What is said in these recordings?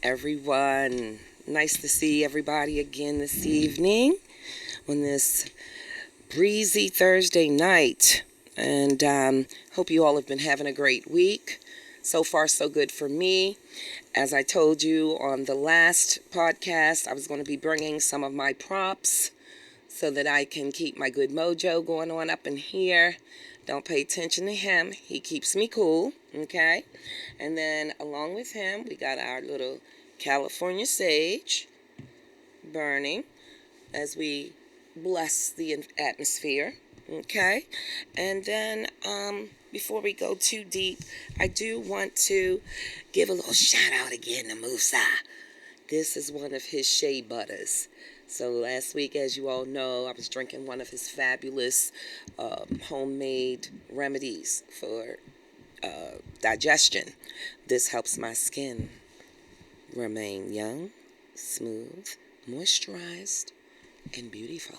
everyone. Nice to see everybody again this evening on this breezy Thursday night. And hope you all have been having a great week. So far, so good for me. As I told you on the last podcast, I was going to be bringing some of my props so that I can keep my good mojo going on up in here. Don't pay attention to him. He keeps me cool, okay? And then along with him, we got our little California sage burning as we bless the atmosphere, okay? And then before we go too deep, I do want to give a little shout out again to Musa. This is one of his shea butters. So last week, as you all know, I was drinking one of his fabulous homemade remedies for digestion. This helps my skin remain young, smooth, moisturized, and beautiful.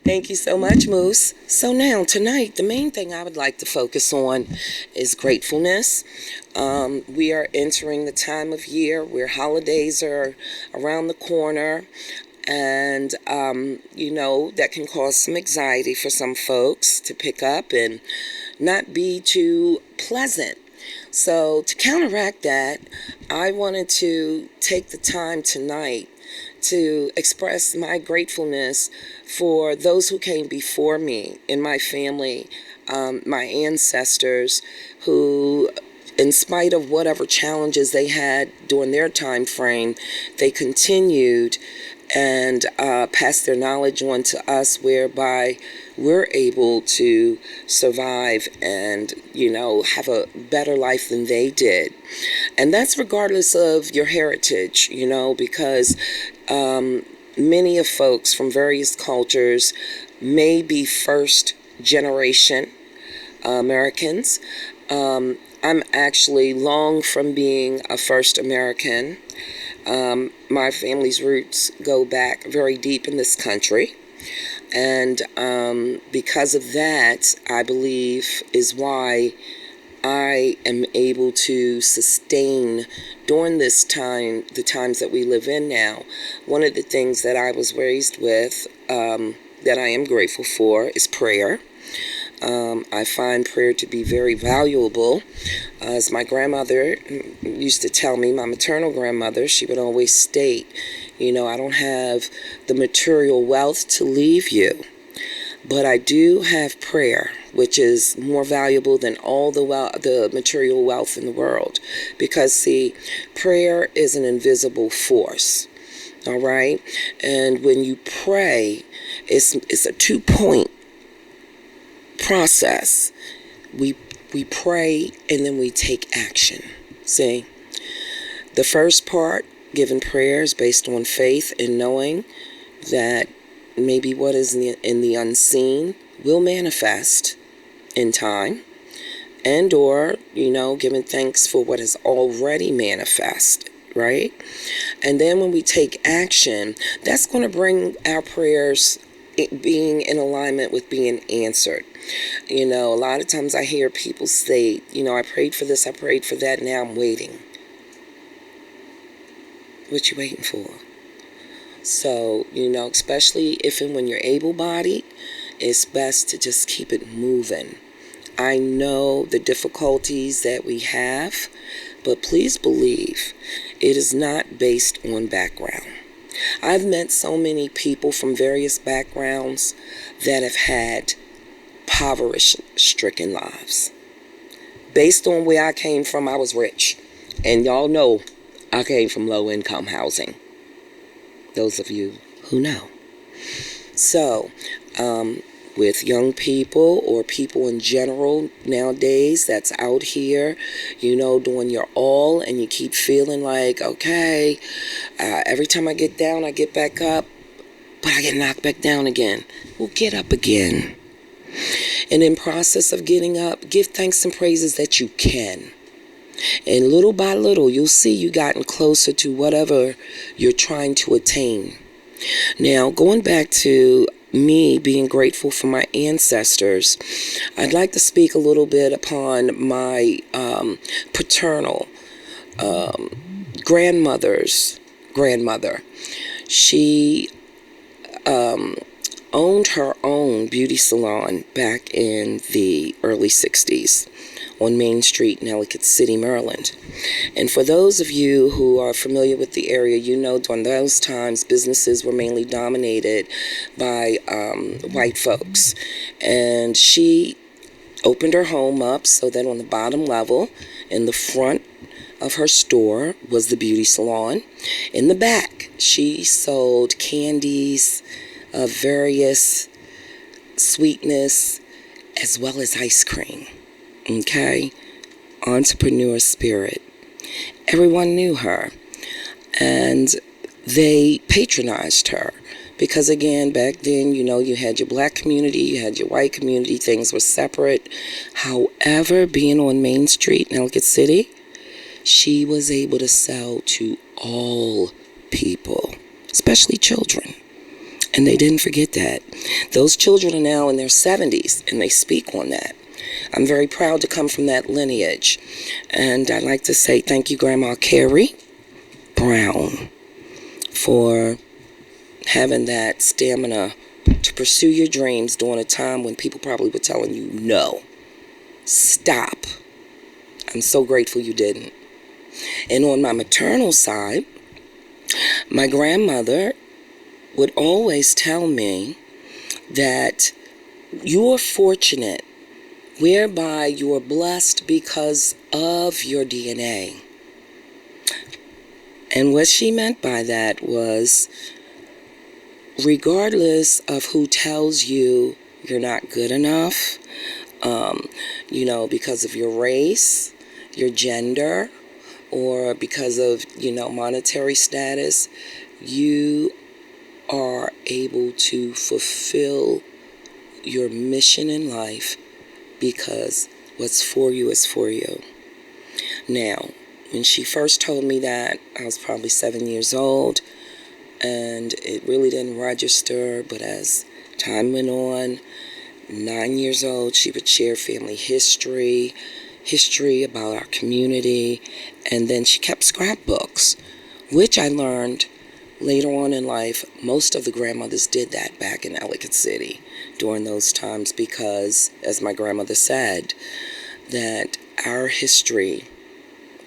Thank you so much, Moose. So now, tonight, the main thing I would like to focus on is gratefulness. We are entering the time of year where holidays are around the corner, and, that can cause some anxiety for some folks to pick up and not be too pleasant. So to counteract that, I wanted to take the time tonight to express my gratefulness for those who came before me in my family, my ancestors who, in spite of whatever challenges they had during their time frame, they continued and passed their knowledge on to us, whereby we're able to survive and, have a better life than they did. And that's regardless of your heritage, because many of folks from various cultures may be first generation Americans. I'm actually long from being a first American. My family's roots go back very deep in this country. And because of that, I believe is why I am able to sustain during this time, the times that we live in now. One of the things that I was raised with, that I am grateful for, is prayer. I find prayer to be very valuable. As my grandmother used to tell me, my maternal grandmother, she would always state, I don't have the material wealth to leave you, but I do have prayer, which is more valuable than all the material wealth in the world. Because, see, prayer is an invisible force, all right? And when you pray, it's a 2-point process. We pray and then we take action. See, the first part, giving prayers based on faith and knowing that maybe what is in the unseen will manifest in time, and or giving thanks for what has already manifested, right? And then when we take action, that's going to bring our prayers being in alignment with being answered. A lot of times I hear people say, I prayed for this, I prayed for that, now I'm waiting. What you waiting for? So, especially if and when you're able-bodied, it's best to just keep it moving. I know the difficulties that we have, but please believe it is not based on background. I've met so many people from various backgrounds that have had poverty-stricken lives. Based on where I came from, I was rich. And y'all know I came from low-income housing. Those of you who know. So, with young people or people in general nowadays that's out here, doing your all, and you keep feeling like, okay, every time I get down, I get back up, but I get knocked back down again. Well, get up again. And in process of getting up, give thanks and praises that you can. And little by little, you'll see you gotten closer to whatever you're trying to attain. Now, going back to me being grateful for my ancestors, I'd like to speak a little bit upon my paternal grandmother's grandmother. She owned her own beauty salon back in the early 60s on Main Street in Ellicott City, Maryland. And for those of you who are familiar with the area, you know during those times businesses were mainly dominated by white folks. And she opened her home up so that on the bottom level, in the front of her store, was the beauty salon. In the back, she sold candies of various sweetness as well as ice cream. Okay? Entrepreneur spirit. Everyone knew her, and they patronized her. Because again, back then, you had your black community, you had your white community, things were separate. However, being on Main Street in Ellicott City, she was able to sell to all people, especially children. And they didn't forget that. Those children are now in their 70s, and they speak on that. I'm very proud to come from that lineage. And I'd like to say thank you, Grandma Carrie Brown, for having that stamina to pursue your dreams during a time when people probably were telling you, no, stop. I'm so grateful you didn't. And on my maternal side, my grandmother would always tell me that you're fortunate, whereby you're blessed because of your DNA. And what she meant by that was, regardless of who tells you you're not good enough, because of your race, your gender, or because of, monetary status, you are able to fulfill your mission in life because what's for you is for you. Now, when she first told me that, I was probably 7 years old, and it really didn't register, but as time went on, 9 years old, she would share family history about our community, and then she kept scrapbooks, which I learned later on in life, most of the grandmothers did that back in Ellicott City during those times because, as my grandmother said, that our history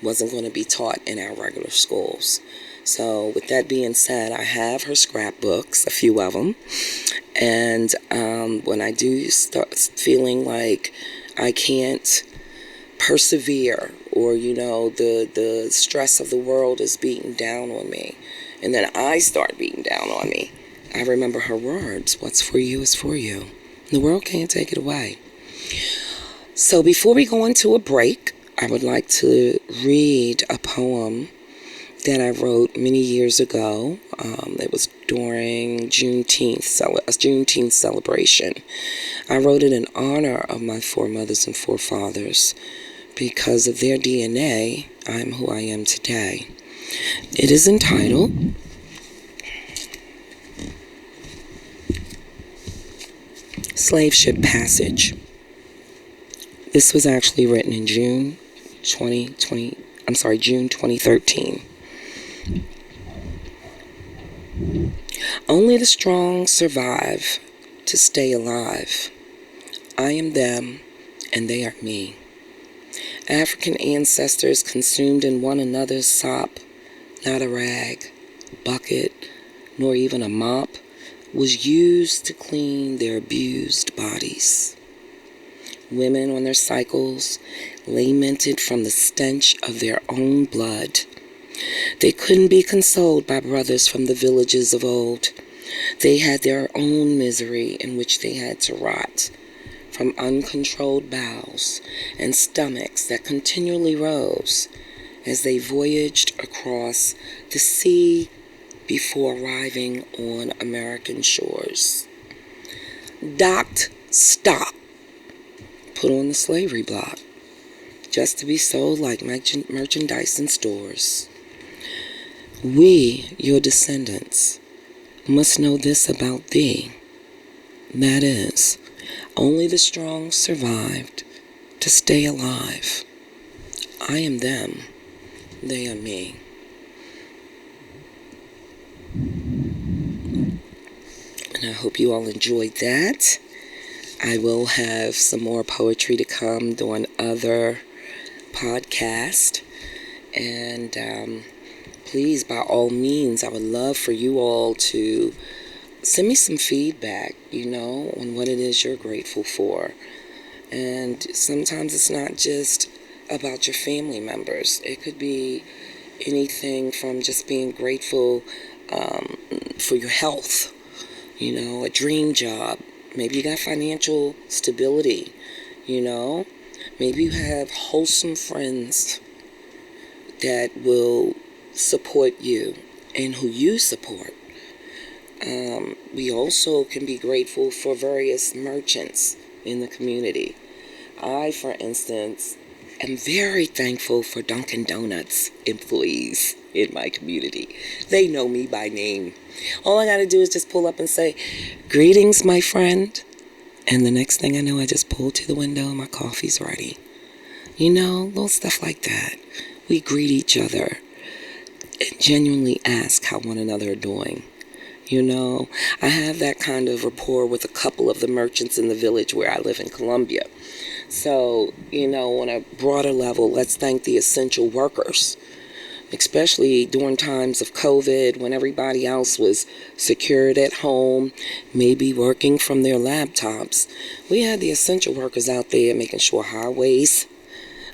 wasn't going to be taught in our regular schools. So with that being said, I have her scrapbooks, a few of them, and when I do start feeling like I can't persevere, or the stress of the world is beating down on me, and then I start beating down on me, I remember her words, what's for you is for you. The world can't take it away. So before we go into a break, I would like to read a poem that I wrote many years ago. It was during Juneteenth celebration. I wrote it in honor of my foremothers and forefathers. Because of their DNA, I'm who I am today. It is entitled Slave Ship Passage. This was actually written in June 2013. Only the strong survive to stay alive. I am them, and they are me. African ancestors consumed in one another's sop, not a rag, bucket, nor even a mop, was used to clean their abused bodies. Women on their cycles lamented from the stench of their own blood. They couldn't be consoled by brothers from the villages of old. They had their own misery in which they had to rot, from uncontrolled bowels and stomachs that continually rose as they voyaged across the sea before arriving on American shores. Docked, stop, put on the slavery block, just to be sold like merchandise in stores. We, your descendants, must know this about thee, that is, only the strong survived to stay alive. I am them, they are me. I hope you all enjoyed that. I will have some more poetry to come during other podcasts. And please, by all means, I would love for you all to send me some feedback, on what it is you're grateful for. And sometimes it's not just about your family members. It could be anything from just being grateful for your health, a dream job. Maybe you got financial stability, Maybe you have wholesome friends that will support you and who you support. We also can be grateful for various merchants in the community. I, for instance, am very thankful for Dunkin' Donuts employees in my community. They know me by name. All I got to do is just pull up and say, "Greetings, my friend." And the next thing I know, I just pull to the window and my coffee's ready. Little stuff like that. We greet each other and genuinely ask how one another are doing. I have that kind of rapport with a couple of the merchants in the village where I live in Columbia. So, on a broader level, let's thank the essential workers, especially during times of COVID when everybody else was secured at home, maybe working from their laptops. We had the essential workers out there making sure highways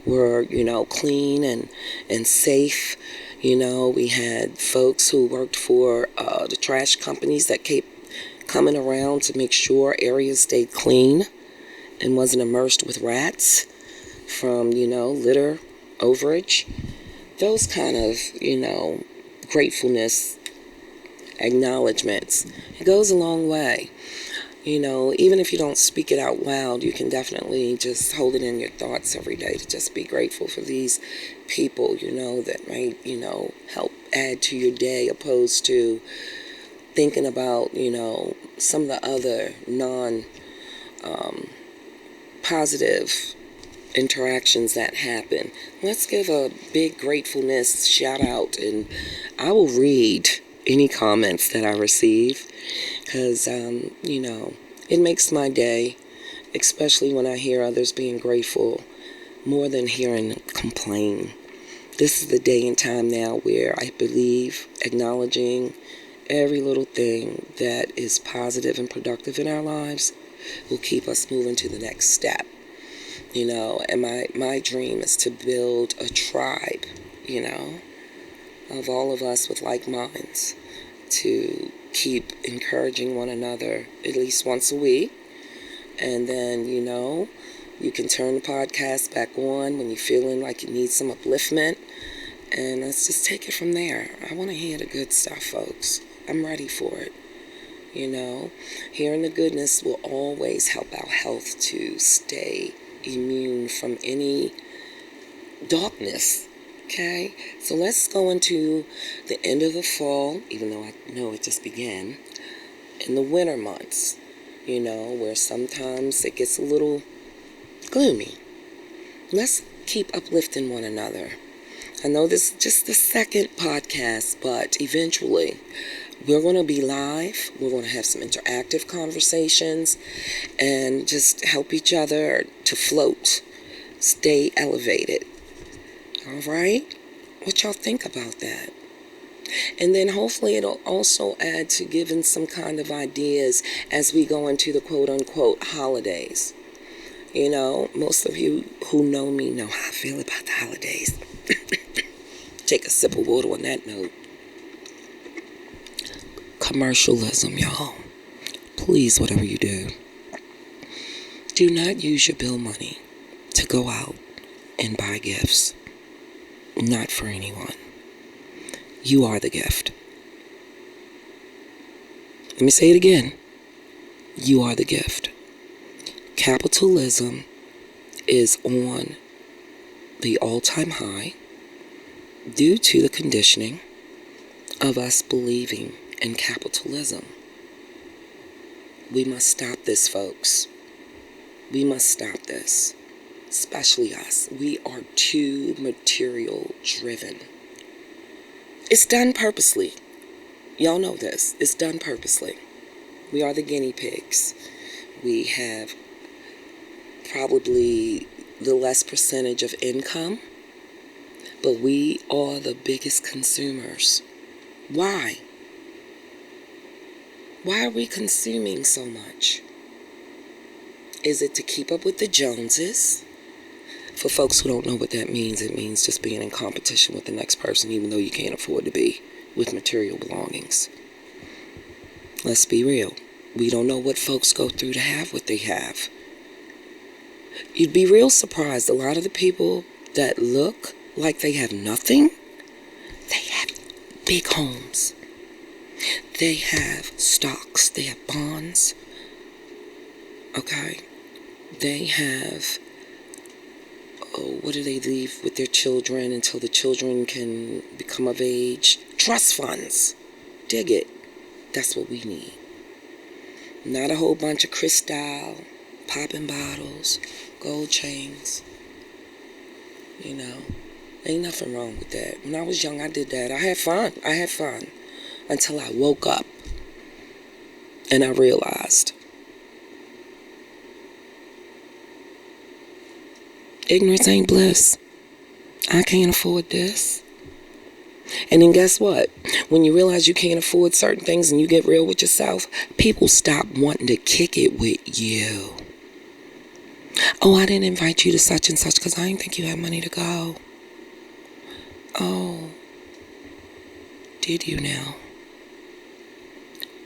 were, clean and safe. We had folks who worked for the trash companies that kept coming around to make sure areas stayed clean and wasn't immersed with rats from, litter, overage. Those kind of, gratefulness acknowledgments. It goes a long way. Even if you don't speak it out loud, you can definitely just hold it in your thoughts every day to just be grateful for these people, that might, help add to your day, opposed to thinking about, some of the other non-positive interactions that happen. Let's give a big gratefulness shout out, and I will read any comments that I receive, because it makes my day, especially when I hear others being grateful more than hearing complain. This is the day and time now where I believe acknowledging every little thing that is positive and productive in our lives will keep us moving to the next step. And my dream is to build a tribe, of all of us with like minds, to keep encouraging one another at least once a week. And then, you can turn the podcast back on when you're feeling like you need some upliftment. And let's just take it from there. I want to hear the good stuff, folks. I'm ready for it. Hearing the goodness will always help our health to stay immune from any darkness. Okay, so let's go into the end of the fall, even though I know it just began, in the winter months, where sometimes it gets a little gloomy. Let's keep uplifting one another. I know this is just the second podcast, but eventually we're going to be live. We're going to have some interactive conversations and just help each other to float, stay elevated. All right? What y'all think about that? And then hopefully it'll also add to giving some kind of ideas as we go into the quote-unquote holidays. Most of you who know me know how I feel about the holidays. Take a sip of water on that note. Commercialism, y'all. Please, whatever you do not use your bill money to go out and buy gifts. Not for anyone. You are the gift. Let me say it again. You are the gift. Capitalism is on the all-time high due to the conditioning of us believing in capitalism. We must stop this, folks. We must stop this. Especially us. We are too material driven. It's done purposely. Y'all know this. It's done purposely. We are the guinea pigs. We have probably the less percentage of income, but we are the biggest consumers. Why? Why are we consuming so much? Is it to keep up with the Joneses? For folks who don't know what that means, it means just being in competition with the next person, even though you can't afford to be, with material belongings. Let's be real. We don't know what folks go through to have what they have. You'd be real surprised. A lot of the people that look like they have nothing, they have big homes. They have stocks. They have bonds. Okay? They have, what do they leave with their children until the children can become of age? Trust funds. Dig it. That's what we need. Not a whole bunch of crystal, popping bottles, gold chains. You know, ain't nothing wrong with that. When I was young, I did that. I had fun. Until I woke up and I realized ignorance ain't bliss. I can't afford this. And then guess what? When you realize you can't afford certain things and you get real with yourself, people stop wanting to kick it with you. Oh, I didn't invite you to such and such because I didn't think you had money to go. Oh, did you now?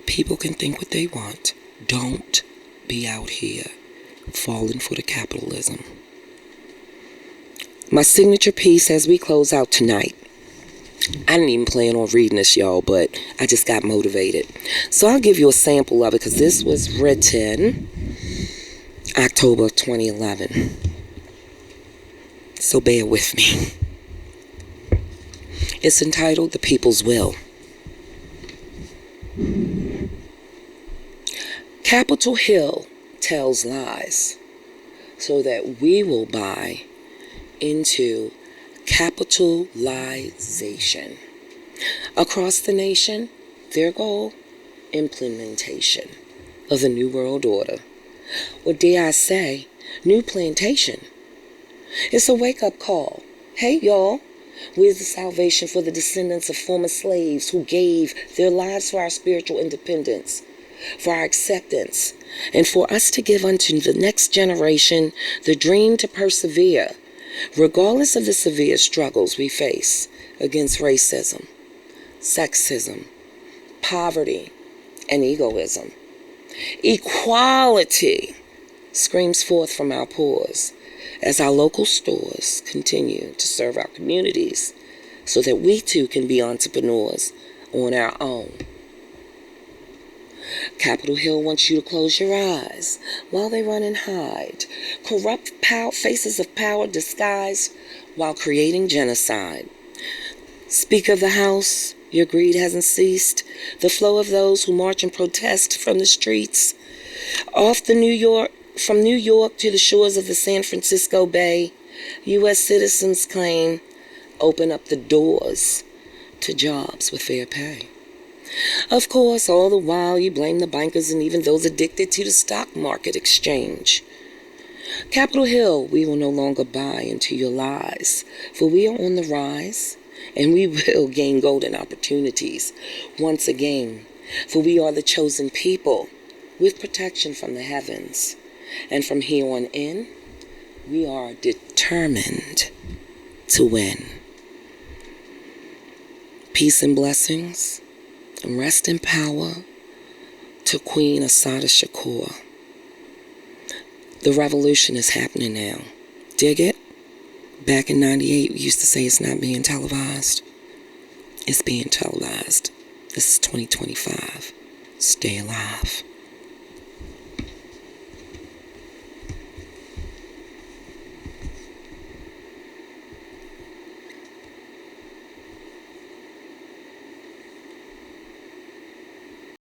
People can think what they want. Don't be out here falling for the capitalism. My signature piece as we close out tonight. I didn't even plan on reading this, y'all, but I just got motivated. So I'll give you a sample of it because this was written October of 2011. So bear with me. It's entitled The People's Will. Capitol Hill tells lies so that we will buy into capitalization. Across the nation, their goal, implementation of the New World Order. Or dare I say, new plantation. It's a wake-up call. Hey, y'all, where's the salvation for the descendants of former slaves who gave their lives for our spiritual independence, for our acceptance, and for us to give unto the next generation the dream to persevere, regardless of the severe struggles we face against racism, sexism, poverty, and egoism. Equality screams forth from our pores as our local stores continue to serve our communities so that we too can be entrepreneurs on our own. Capitol Hill wants you to close your eyes while they run and hide. Corrupt faces of power disguised while creating genocide. Speaker of the House, your greed hasn't ceased. The flow of those who march and protest from the streets. From New York to the shores of the San Francisco Bay, U.S. citizens claim open up the doors to jobs with fair pay. Of course, all the while you blame the bankers and even those addicted to the stock market exchange. Capitol Hill, we will no longer buy into your lies, for we are on the rise, and we will gain golden opportunities once again, for we are the chosen people with protection from the heavens. And from here on in, we are determined to win. Peace and blessings. And rest in power to Queen Assata Shakur. The revolution is happening now. Dig it? Back in 98, we used to say it's not being televised. It's being televised. This is 2025. Stay alive.